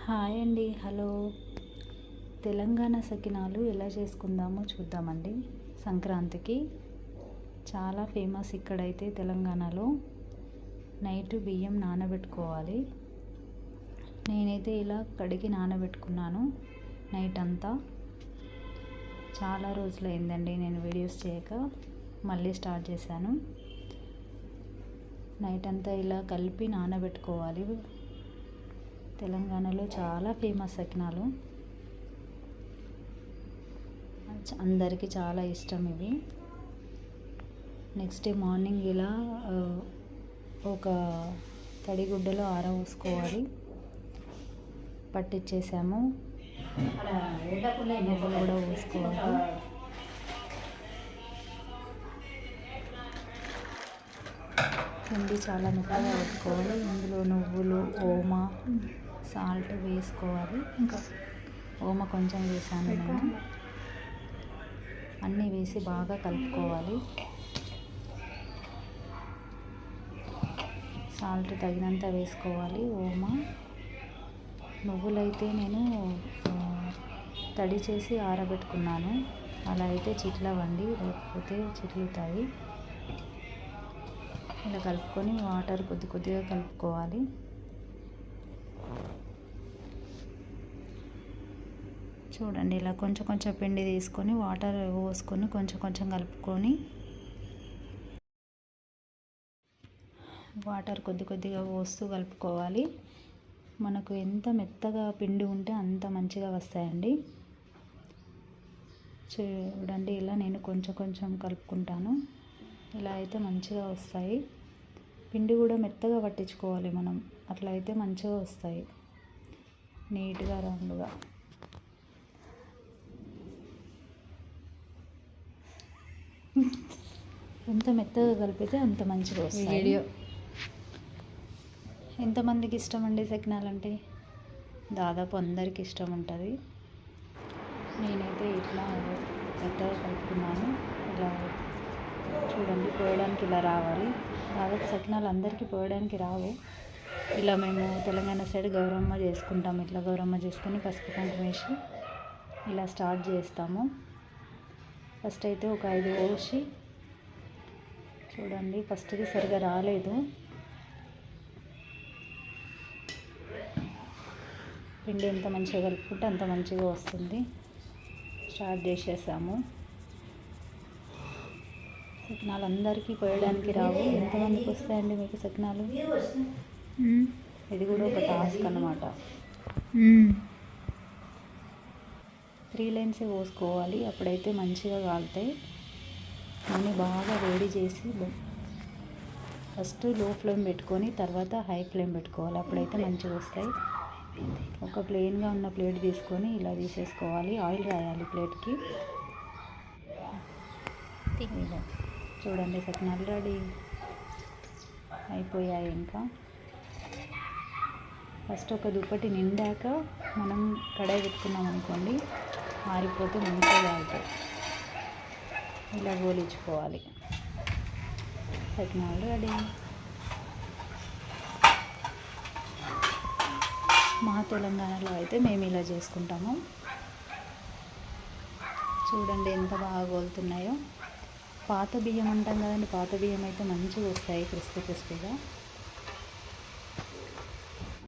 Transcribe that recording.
Hi అండి, hello. Telangana సకినాలు ఎలా చేసుకుందామో చూద్దామండి. సంక్రాంతికి చాలా ఫేమస్ ఇక్కడైతే తెలంగాణలో. నైట్ బియ్యం నానబెట్టుకోవాలి. నేనైతే ఇలా కడిగి నానబెట్టుకున్నాను నైట్ అంతా. చాలా రోజులైందండి నేను వీడియోస్ చేయక, మళ్ళీ స్టార్ట్ చేశాను. నైట్ అంతా ఇలా కలిపి నానబెట్టుకోవాలి. తెలంగాణలో చాలా ఫేమస్ సకినాలు, అందరికీ చాలా ఇష్టం ఇవి. నెక్స్ట్ డే మార్నింగ్ ఇలా ఒక తడిగుడ్డలో ఆరబోసుకోవాలి. పట్టించేసాము, కూడా పోసుకోవాలి. పిండి చాలా మెత్తగా పెట్టుకోవాలి. ఇందులో నువ్వులు, ఓమా, సాల్ట్ వేసుకోవాలి. ఇంకా ఓమ కొంచెం వేసాను నేను. అన్నీ వేసి బాగా కలుపుకోవాలి. సాల్ట్ తగినంత వేసుకోవాలి. ఓమ, నువ్వులైతే నేను తడి చేసి ఆరబెట్టుకున్నాను. అలా అయితే చిట్లవండి, లేకపోతే చిట్లుతాయి. ఇలా కలుపుకొని వాటర్ కొద్ది కొద్దిగా కలుపుకోవాలి. చూడండి, ఇలా కొంచెం కొంచెం పిండి తీసుకొని వాటర్ పోసుకొని కొంచెం కొంచెం కలుపుకొని, వాటర్ కొద్ది కొద్దిగా పోస్తూ కలుపుకోవాలి. మనకు ఎంత మెత్తగా పిండి ఉంటే అంత మంచిగా వస్తాయండి. చూడండి, ఇలా నేను కొంచెం కొంచెం కలుపుకుంటాను. ఇలా అయితే మంచిగా వస్తాయి. పిండి కూడా మెత్తగా పట్టించుకోవాలి మనం, అట్లా అయితే మంచిగా వస్తాయి, నీట్గా రౌండ్గా. ఎంత మెత్తగా కలిపితే అంత మంచిగా వస్తాయి. వీడియో ఎంతమందికి ఇష్టం అండి సకినాలంటే? దాదాపు అందరికీ ఇష్టం ఉంటుంది. నేనైతే ఇట్లా మెత్తగా కలుపుకున్నాను. ఇలా చూడండి, పోయడానికి ఇలా రావాలి. దాదాపు సకినాలు అందరికీ పోయడానికి రావు. ఇలా మేము తెలంగాణ సైడ్ గౌరమ్మ చేసుకుంటాం. ఇట్లా గౌరమ్మ చేసుకొని పసుపు కుంకుమ వేసి ఇలా స్టార్ట్ చేస్తాము. ఫస్ట్ అయితే ఒక 5 పోసి, చూడండి ఫస్ట్ది సరిగా రాలేదు. పిండి ఎంత మంచిగా కలుపుకుంటే అంత మంచిగా వస్తుంది. స్టార్ట్ చేసేసాము. సకినాలు అందరికీ పోయడానికి రావు. ఎంతమందికి వస్తాయండి మీకు సకినాలు? ఇది కూడా ఒక టాస్క్ అన్నమాట. 3 లైన్స్ పోసుకోవాలి, అప్పుడైతే మంచిగా కాలుతాయి. నూనె బాగా వేడి చేసి ఫస్ట్ లో ఫ్లేమ్ పెట్టుకొని తర్వాత హై ఫ్లేమ్ పెట్టుకోవాలి, అప్పుడైతే మంచిగా వస్తాయి. ఒక ప్లెయిన్గా ఉన్న ప్లేట్ తీసుకొని ఇలా తీసేసుకోవాలి. ఆయిల్ రాయాలి ప్లేట్కి. చూడండి, సకినాలు రెడీ అయిపోయాయి. ఇంకా ఫస్ట్ ఒక దుప్పటి నిండాక మనం కడాయి పెట్టుకున్నాం అనుకోండి, ఆరిపోతే మంచిగా అవుతాయి. ఇలా గోలించుకోవాలి. సకినాలు రెడీ. మా తెలంగాణలో అయితే మేము ఇలా చేసుకుంటాము. చూడండి ఎంత బాగా గోలుతున్నాయో. పాత బియ్యం అంటాం కదండి, పాత బియ్యం అయితే మంచిగా వస్తాయి, క్రిస్పీగా.